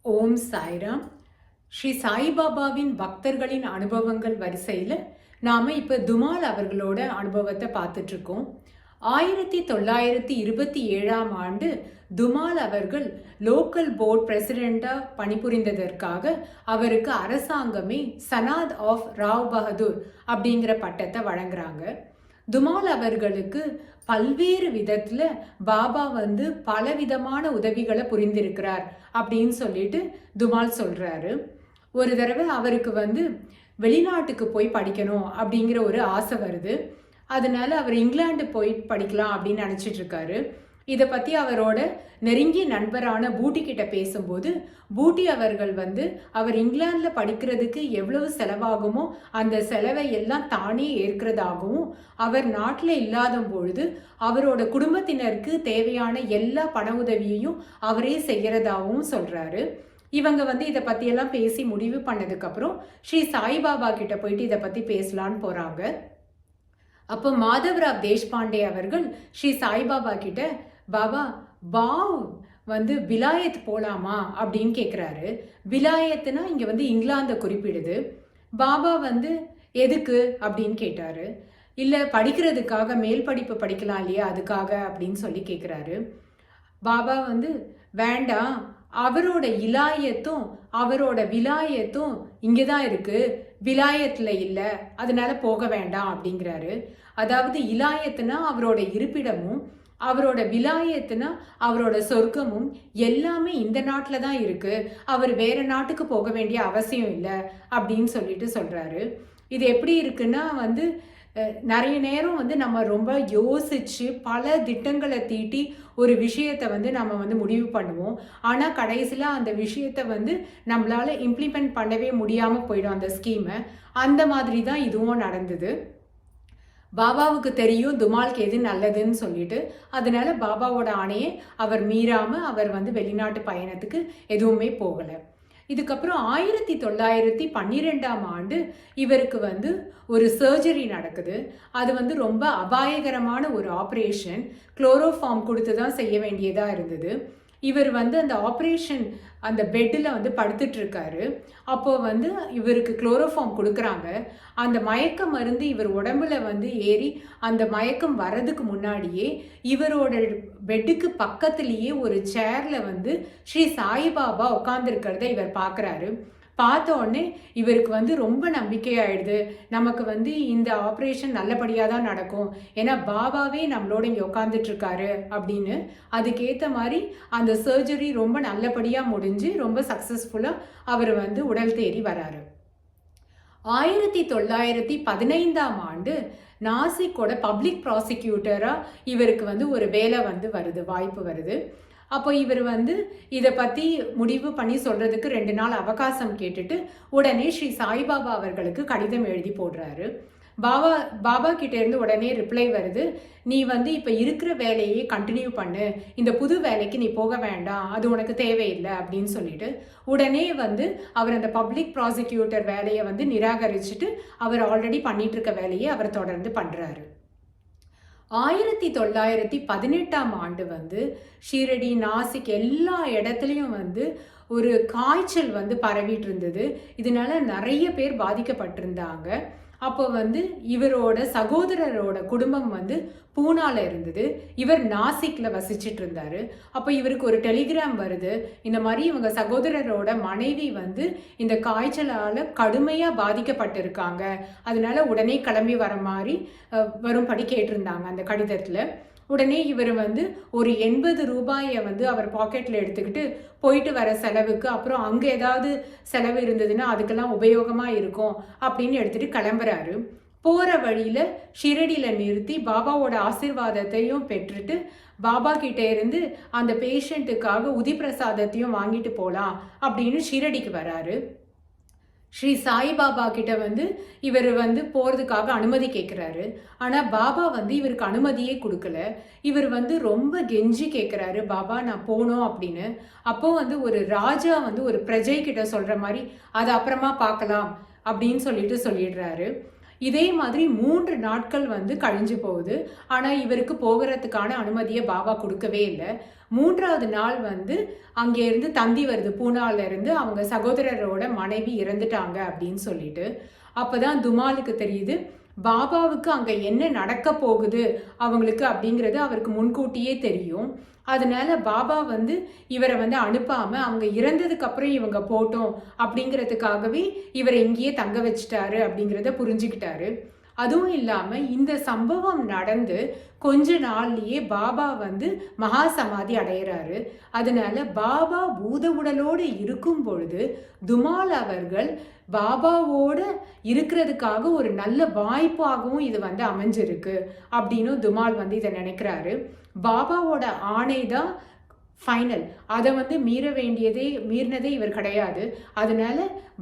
ஓம் சாய்ராம். ஸ்ரீ சாய்பாபாவின் பக்தர்களின் அனுபவங்கள் வரிசையில் நாம் இப்போ துமால் அவர்களோட அனுபவத்தை பார்த்துட்ருக்கோம். 1927ஆம் ஆண்டு துமால் அவர்கள் லோக்கல் போர்ட் பிரசிடெண்ட்டாக பணிபுரிந்ததற்காக அவருக்கு அரசாங்கமே சனாத் ஆஃப் ராவ் பகதூர் அப்படிங்கிற பட்டத்தை வழங்குறாங்க. துமால் அவர்களுக்கு பல்வேறு விதத்தில் பாபா பலவிதமான உதவிகளை புரிந்திருக்கிறார் அப்படின்னு சொல்லிட்டு துமால் சொல்கிறாரு. ஒரு தடவை அவருக்கு வெளிநாட்டுக்கு போய் படிக்கணும் அப்படிங்கிற ஒரு ஆசை வருது. அதனால அவர் இங்கிலாந்து போய் படிக்கலாம் அப்படின்னு நினச்சிட்டு இருக்காரு. இதை பற்றி அவரோட நெருங்கிய நண்பரான பூட்டி கிட்ட பேசும்போது பூட்டி அவர்கள் அவர் இங்கிலாந்தில் படிக்கிறதுக்கு எவ்வளவு செலவாகுமோ அந்த செலவை எல்லாம் தானே ஏற்கிறதாகவும் அவர் நாட்டில் இல்லாத பொழுது அவரோட குடும்பத்தினருக்கு தேவையான எல்லா பண உதவியையும் அவரே செய்கிறதாகவும் சொல்கிறாரு. இவங்க இதை பற்றியெல்லாம் பேசி முடிவு பண்ணதுக்கப்புறம் ஸ்ரீ சாய்பாபா கிட்ட போயிட்டு இதை பற்றி பேசலான்னு போகிறாங்க. அப்போ மாதவராவ் தேஷ்பாண்டே அவர்கள் ஸ்ரீ சாய்பாபா கிட்ட, பாபா பாவ் விலாயத் போலாமா அப்படின்னு கேட்குறாரு. விலாயத்துனா இங்கே இங்கிலாந்தை குறிப்பிடுது. பாபா எதுக்கு அப்படின்னு கேட்டாரு. இல்லை படிக்கிறதுக்காக, மேல் படிப்பு படிக்கலாம் இல்லையா அதுக்காக அப்படின்னு சொல்லி கேட்குறாரு. பாபா வேண்டாம், அவரோட இலாயத்தும் அவரோட விலாயத்தும் இங்கே தான் இருக்குது, விலாயத்தில் இல்லை, அதனால போக வேண்டாம் அப்படிங்கிறாரு. அதாவது இலாயத்துனா அவரோட இருப்பிடமும் அவரோட விலாயத்துனா அவரோட சொர்க்கமும் எல்லாமே இந்த நாட்டில் தான் இருக்குது, அவர் வேறு நாட்டுக்கு போக வேண்டிய அவசியம் இல்லை அப்படின்னு சொல்லிட்டு சொல்கிறாரு. இது எப்படி இருக்குன்னா நிறைய நேரம் நம்ம ரொம்ப யோசித்து பல திட்டங்களை தீட்டி ஒரு விஷயத்தை நம்ம முடிவு பண்ணுவோம். ஆனால் கடைசியில் அந்த விஷயத்தை நம்மளால் இம்ப்ளிமெண்ட் பண்ணவே முடியாமல் போயிடும் அந்த ஸ்கீமை. அந்த மாதிரி தான் இதுவும் நடந்தது. பாபாவுக்கு தெரியும் துமால்க்கு எது நல்லதுன்னு சொல்லிட்டு, அதனால பாபாவோட ஆணையை அவர் மீறாமல் அவர் வெளிநாட்டு பயணத்துக்கு எதுவுமே போகலை. இதுக்கப்புறம் 1912ஆம் ஆண்டு இவருக்கு ஒரு சர்ஜரி நடக்குது. அது ரொம்ப அபாயகரமான ஒரு ஆப்ரேஷன். குளோரோஃபார்ம் கொடுத்து தான் செய்ய வேண்டியதாக இருந்தது. இவர் அந்த ஆப்ரேஷன் அந்த பெட்டில் படுத்துட்டு இருக்காரு. அப்போ இவருக்கு குளோரோஃபார்ம் கொடுக்குறாங்க. அந்த மயக்க மருந்து இவர் உடம்புல ஏறி அந்த மயக்கம் வர்றதுக்கு முன்னாடியே இவரோட பெட்டுக்கு பக்கத்துலேயே ஒரு சேர்ல ஸ்ரீ சாய்பாபா உட்காந்துருக்கிறத இவர் பார்க்குறாரு. பார்த்த உடனே இவருக்கு ரொம்ப நம்பிக்கையாயிடுது, நமக்கு இந்த ஆப்ரேஷன் நல்லபடியாக தான் நடக்கும், ஏன்னா பாபாவே நம்மளோட இங்கே உட்காந்துட்ருக்காரு அப்படின்னு. அதுக்கேற்ற மாதிரி அந்த சர்ஜரி ரொம்ப நல்லபடியாக முடிஞ்சு ரொம்ப சக்ஸஸ்ஃபுல்லாக அவர் உடல் தேறி வராரு. 1915ஆம் ஆண்டு நாசிக்கோட பப்ளிக் ப்ராசிக்யூட்டராக இவருக்கு ஒரு வேலை வருது, வாய்ப்பு வருது. அப்போ இவர் இதை பற்றி முடிவு பண்ணி சொல்கிறதுக்கு 2 நாள் அவகாசம் கேட்டுட்டு உடனே ஸ்ரீ சாய்பாபா அவர்களுக்கு கடிதம் எழுதி போடுறாரு. பாபா கிட்டேருந்து உடனே ரிப்ளை வருது, நீ இப்போ இருக்கிற வேலையே கண்டினியூ பண்ணு, இந்த புது வேலைக்கு நீ போக வேண்டாம், அது உனக்கு தேவையில்லை அப்படின்னு சொல்லிட்டு உடனே அவர் அந்த பப்ளிக் ப்ராசிக்யூட்டர் வேலையை நிராகரிச்சுட்டு அவர் ஆல்ரெடி பண்ணிட்டு இருக்க வேலையை அவர் தொடர்ந்து பண்ணுறாரு. 1918ஆம் ஆண்டு ஷீரடி, நாசிக் எல்லா இடத்துலையும் ஒரு காய்ச்சல் பரவிட்டு இருந்தது. இதனால நிறைய பேர் பாதிக்கப்பட்டிருந்தாங்க. அப்போ இவரோட சகோதரரோட குடும்பம் பூனால இருந்தது, இவர் நாசிக்ல வசிச்சுட்டு இருந்தாரு. அப்போ இவருக்கு ஒரு டெலிகிராம் வருது, இந்த மாதிரி இவங்க சகோதரரோட மனைவி இந்த காய்ச்சலால் கடுமையாக பாதிக்கப்பட்டிருக்காங்க, அதனால உடனே கிளம்பி வர மாதிரி வரும்படி கேட்டிருந்தாங்க அந்த கடிதத்தில். உடனே இவர் ஒரு 80 ரூபாயை அவர் பாக்கெட்டில் எடுத்துக்கிட்டு போயிட்டு வர செலவுக்கு, அப்புறம் அங்கே ஏதாவது செலவு இருந்ததுன்னா அதுக்கெல்லாம் உபயோகமாக இருக்கும் அப்படின்னு எடுத்துகிட்டு கிளம்புறாரு. போகிற வழியில் ஷிரடியில் நிறுத்தி பாபாவோட ஆசீர்வாதத்தையும் பெற்றுட்டு பாபா கிட்டே இருந்து அந்த பேஷண்ட்டுக்காக உதி பிரசாதத்தையும் வாங்கிட்டு போகலாம் அப்படின்னு ஷிரடிக்கு வராரு. ஸ்ரீ சாய்பாபா கிட்ட இவர் போகிறதுக்காக அனுமதி கேட்குறாரு. ஆனால் பாபா இவருக்கு அனுமதியே கொடுக்கல. இவர் ரொம்ப கெஞ்சி கேட்குறாரு, பாபா நான் போகணும் அப்படின்னு. அப்போ ஒரு ராஜா ஒரு பிரஜை கிட்ட சொல்கிற மாதிரி அதை அப்புறமா பார்க்கலாம் அப்படின்னு சொல்லிடுறாரு. இதே மாதிரி 3 நாட்கள் வந்து கழிஞ்சு போகுது. ஆனா இவருக்கு போகிறதுக்கான அனுமதியை பாபா கொடுக்கவே இல்லை. 3வது நாள் வந்து அங்கே இருந்து தந்தி வருது, பூனால இருந்து அவங்க சகோதரரோட மனைவி இறந்துட்டாங்க அப்படின்னு சொல்லிட்டு. அப்பதான் துமாலுக்கு தெரியுது பாபாவுக்கு அங்க என்ன நடக்க போகுது அவங்களுக்கு அப்படிங்கிறது அவருக்கு முன்கூட்டியே தெரியும். அதனால பாபா வந்து இவரை வந்து அனுப்பாம அவங்க இறந்ததுக்கு அப்புறம் இவங்க போட்டோம் அப்படிங்கிறதுக்காகவே இவரை இங்கேயே தங்க வச்சுட்டாரு அப்படிங்கிறத புரிஞ்சுக்கிட்டாரு. அதுவும் இல்லாம இந்த சம்பவம் நடந்து கொஞ்ச நாள்லயே பாபா வந்து மகா சமாதி அடைகிறாரு. அதனால பாபா பூத உடலோடு இருக்கும் பொழுது துமால் அவர்கள் பாபாவோட இருக்கிறதுக்காக ஒரு நல்ல வாய்ப்பாகவும் இது வந்து அமைஞ்சிருக்கு அப்படின்னு துமால் வந்து இதை நினைக்கிறாரு. பாபாவோட ஆணை தான் ஃபைனல், அதை வந்து மீறினதே இவர் கிடையாது. அதனால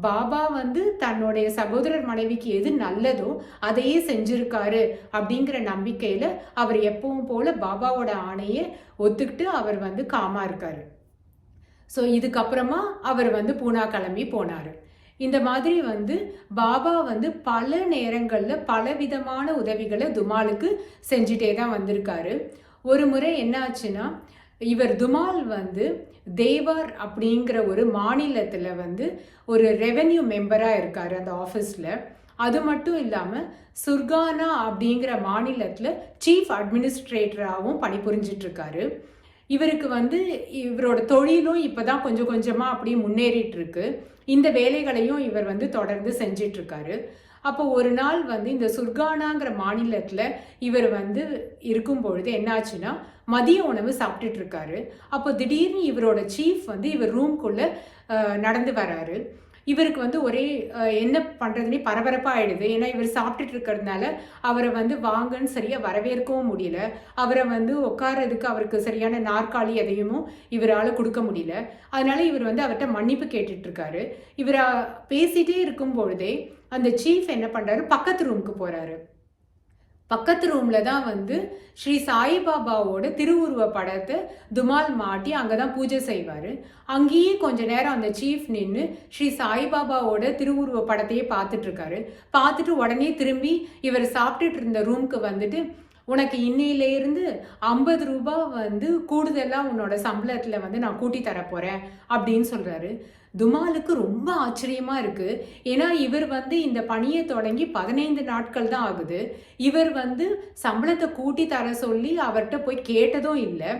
பாபா வந்து தன்னுடைய சகோதரர் மனைவிக்கு எது நல்லதோ அதையே செஞ்சிருக்காரு அப்படிங்கிற நம்பிக்கையில அவர் எப்பவும் போல பாபாவோட ஆணையை ஒத்துக்கிட்டு அவர் வந்து காமா இருக்காரு. ஸோ இதுக்கப்புறமா அவர் வந்து பூனா கிளம்பி போனாரு. இந்த மாதிரி வந்து பாபா வந்து பல நேரங்களில் பலவிதமான உதவிகளை துமாலுக்கு செஞ்சுட்டே தான் வந்திருக்காரு. ஒரு முறை என்ன ஆச்சுன்னா, இவர் துமால் வந்து தேவார் அப்படிங்கிற ஒரு மாநிலத்தில் வந்து ஒரு ரெவென்யூ மெம்பராக இருக்கார் அந்த ஆஃபீஸில். அது மட்டும் இல்லாமல் சுர்கானா அப்படிங்கிற மாநிலத்தில் சீஃப் அட்மினிஸ்ட்ரேட்டராகவும் பணிபுரிஞ்சிட்ருக்காரு. இவருக்கு வந்து இவரோட தொழிலும் இப்போ தான் கொஞ்சம் கொஞ்சமாக அப்படியே முன்னேறிட்டு இருக்கு. இந்த வேலைகளையும் இவர் வந்து தொடர்ந்து செஞ்சிட்ருக்காரு. அப்போ ஒரு நாள் வந்து இந்த சுர்கானாங்கிற மாநிலத்தில் இவர் வந்து இருக்கும் பொழுது என்னாச்சுன்னா, மதிய உணவு சாப்பிட்டுட்டு இருக்காரு. அப்போ திடீர்னு இவரோட சீஃப் வந்து இவர் ரூம்குள்ளே நடந்து வராரு. இவருக்கு வந்து ஒரே என்ன பண்ணுறதுனே பரபரப்பாகிடுது. ஏன்னா இவர் சாப்பிட்டுட்டு இருக்கிறதுனால அவரை வந்து வாங்கன்னு சரியாக வரவேற்கவும் முடியல. அவரை வந்து உட்கார்றதுக்கு அவருக்கு சரியான நாற்காலி எதையும் இவரால் கொடுக்க முடியல. அதனால இவர் வந்து அவர்கிட்ட மன்னிப்பு கேட்டுட்ருக்காரு. இவரை பேசிகிட்டே இருக்கும் பொழுதே அந்த சீஃப் என்ன பண்ணுறாரு, பக்கத்து ரூமுக்கு போகிறாரு. பக்கத்து ரூமில் தான் வந்து ஸ்ரீ சாய்பாபாவோட திருவுருவ படத்தை துமால் மாட்டி அங்கே தான் பூஜை செய்வார். அங்கேயே கொஞ்ச நேரம் அந்த சீஃப் நின்று ஸ்ரீ சாய்பாபாவோட திருவுருவ படத்தையே பார்த்துட்ருக்காரு. பார்த்துட்டு உடனே திரும்பி இவர் சாப்பிட்டுட்டு இருந்த ரூமுக்கு வந்துட்டு, உனக்கு இன்னையிலேருந்து 50 ரூபா வந்து கூடுதலாக உன்னோட சம்பளத்தில் வந்து நான் கூட்டி தரப்போகிறேன் அப்படின்னு சொல்கிறாரு. துமாலுக்கு ரொம்ப ஆச்சரியமாக இருக்குது. ஏன்னா இவர் வந்து இந்த பணியை தொடங்கி 15 நாட்கள் தான் ஆகுது. இவர் வந்து சம்பளத்தை கூட்டி தர சொல்லி அவர்கிட்ட போய் கேட்டதும் இல்லை.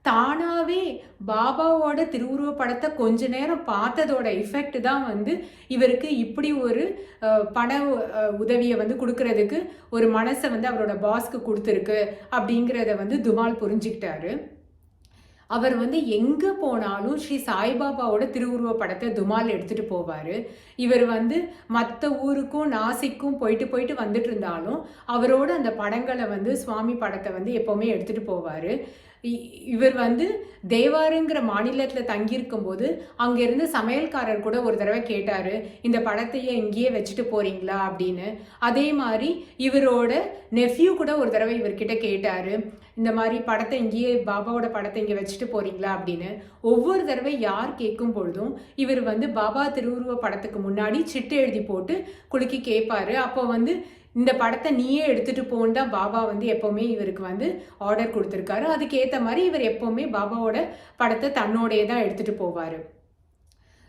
தானாகவே பாபாவோட திருவுருவ படத்தை கொஞ்ச நேரம் பார்த்ததோட எஃபெக்ட் தான் வந்து இவருக்கு இப்படி ஒரு பண உதவியை வந்து கொடுக்கறதுக்கு ஒரு மனசை வந்து அவரோட பாஸ்க்கு கொடுத்துருக்கு அப்படிங்கிறத வந்து துமால் புரிஞ்சுக்கிட்டாரு. அவர் வந்து எங்கே போனாலும் ஸ்ரீ சாய்பாபாவோட திருவுருவ படத்தை துமால் எடுத்துகிட்டு போவார். இவர் வந்து மற்ற ஊருக்கும் நாசிக்கும் போயிட்டு வந்துட்டு இருந்தாலும் அவரோட அந்த படங்களை வந்து சுவாமி படத்தை வந்து எப்போவுமே எடுத்துகிட்டு போவார். இவர் வந்து தேவாருங்கிற மாநிலத்தில் தங்கியிருக்கும் போது அங்கேருந்து சமையல்காரர் கூட ஒரு தடவை கேட்டார், இந்த படத்தையே இங்கேயே வச்சுட்டு போகிறீங்களா அப்படின்னு. அதே மாதிரி இவரோட நெஃப்யூ கூட ஒரு தடவை இவர்கிட்ட கேட்டார், இந்த மாதிரி படத்தை இங்கேயே பாபாவோட படத்தை இங்கே வச்சுட்டு போகிறீங்களா அப்படின்னு. ஒவ்வொரு தடவை யார் கேட்கும் பொழுதும் இவர் வந்து பாபா திருவுருவ படத்துக்கு முன்னாடி சிட்டு எழுதி போட்டு குலுக்கி கேட்பார். அப்போ வந்து இந்த படத்தை நீயே எடுத்துகிட்டு போன்னு தான் பாபா வந்து எப்போவுமே இவருக்கு வந்து ஆர்டர் கொடுத்துருக்காரு. அதுக்கேற்ற மாதிரி இவர் எப்போவுமே பாபாவோட படத்தை தன்னோடையே தான் எடுத்துகிட்டு போவார்.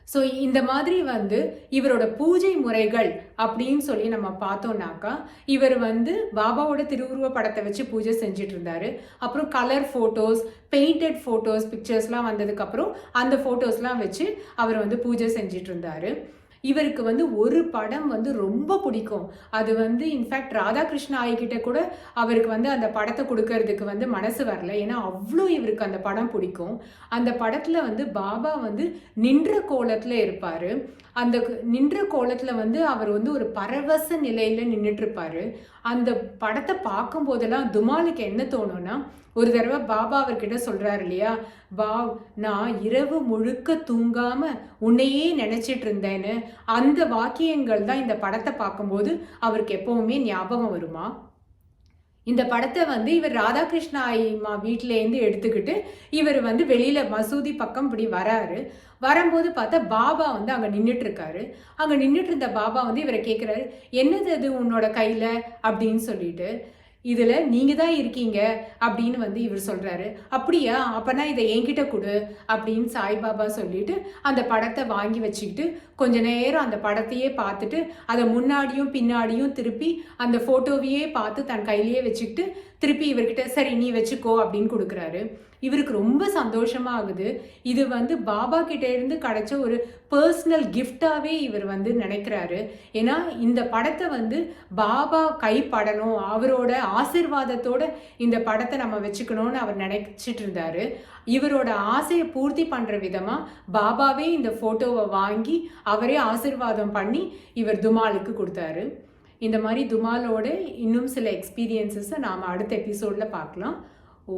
ஸோ இந்த மாதிரி வந்து இவரோட பூஜை முறைகள் அப்படின்னு சொல்லி நம்ம பார்த்தோம்னாக்கா, இவர் வந்து பாபாவோட திருவுருவ படத்தை வச்சு பூஜை செஞ்சுட்டு இருந்தார். அப்புறம் கலர் ஃபோட்டோஸ், பெயிண்டட் ஃபோட்டோஸ், பிக்சர்ஸ்லாம் வந்ததுக்கப்புறம் அந்த ஃபோட்டோஸ்லாம் வச்சு அவர் வந்து பூஜை செஞ்சிட்டு இருந்தார். இவருக்கு வந்து ஒரு படம் வந்து ரொம்ப பிடிக்கும். அது வந்து இன்ஃபேக்ட் ராதாகிருஷ்ண ஆயிக்கிட்ட கூட அவருக்கு வந்து அந்த படத்தை கொடுக்கறதுக்கு வந்து மனசு வரல. ஏன்னா அவ்வளோ இவருக்கு அந்த படம் பிடிக்கும். அந்த படத்தில் வந்து பாபா வந்து நின்ற கோலத்தில் இருப்பார். அந்த நின்ற கோலத்தில் வந்து அவர் வந்து ஒரு பரவச நிலையில் நின்றுட்டுருப்பார். அந்த படத்தை பார்க்கும் போதெல்லாம் துமாலுக்கு என்ன தோணும்னா, ஒரு தடவை பாபா அவர்கிட்ட சொல்கிறார் இல்லையா, நான் இரவு முழுக்க தூங்காமல் உன்னையே நினச்சிட்டு இருந்தேன்னு. அந்த வாக்கியங்கள் தான் இந்த படத்தை பார்க்கும்போது அவருக்கு எப்போவுமே ஞாபகம் வருமா. இந்த படத்தை வந்து இவர் ராதாகிருஷ்ணா ஐயம்மா வீட்டிலேருந்து எடுத்துக்கிட்டு இவர் வந்து வெளியில மசூதி பக்கம் இப்படி வராரு. வரும்போது பார்த்தா பாபா வந்து அங்கே நின்றுட்டு இருக்காரு. அங்கே நின்றுட்டு இருந்த பாபா வந்து இவரை கேட்குறாரு, என்னது அது உன்னோட கையில் அப்படின்னு சொல்லிட்டு. இதில் நீங்கள் தான் இருக்கீங்க அப்படின்னு வந்து இவர் சொல்கிறாரு. அப்படியா, அப்போனா இதை என்கிட்ட கொடு அப்படின்னு சாய்பாபா சொல்லிட்டு அந்த படத்தை வாங்கி வச்சுக்கிட்டு கொஞ்ச நேரம் அந்த படத்தையே பார்த்துட்டு அதை முன்னாடியும் பின்னாடியும் திருப்பி அந்த ஃபோட்டோவையே பார்த்து தன் கையிலேயே வச்சுக்கிட்டு திருப்பி இவர்கிட்ட சரி நீ வச்சுக்கோ அப்படின்னு கொடுக்குறாரு. இவருக்கு ரொம்ப சந்தோஷமா ஆகுது. இது வந்து பாபா கிட்ட இருந்து கிடைச்ச ஒரு பர்சனல் கிஃப்டாவே இவர் வந்து நினைக்கிறாரு. ஏன்னா இந்த படத்தை வந்து பாபா கைப்படணும், அவரோட ஆசிர்வாதத்தோட இந்த படத்தை நம்ம வச்சுக்கணும்னு அவர் நினைச்சிட்டு இருந்தாரு. இவரோட ஆசையை பூர்த்தி பண்ற விதமா பாபாவே இந்த போட்டோவை வாங்கி அவரே ஆசிர்வாதம் பண்ணி இவர் துமாலுக்கு கொடுத்தாரு. இந்த மாதிரி துமாலோட இன்னும் சில எக்ஸ்பீரியன்ஸஸை நாம் அடுத்த எபிசோடில் பார்க்கலாம். ஓ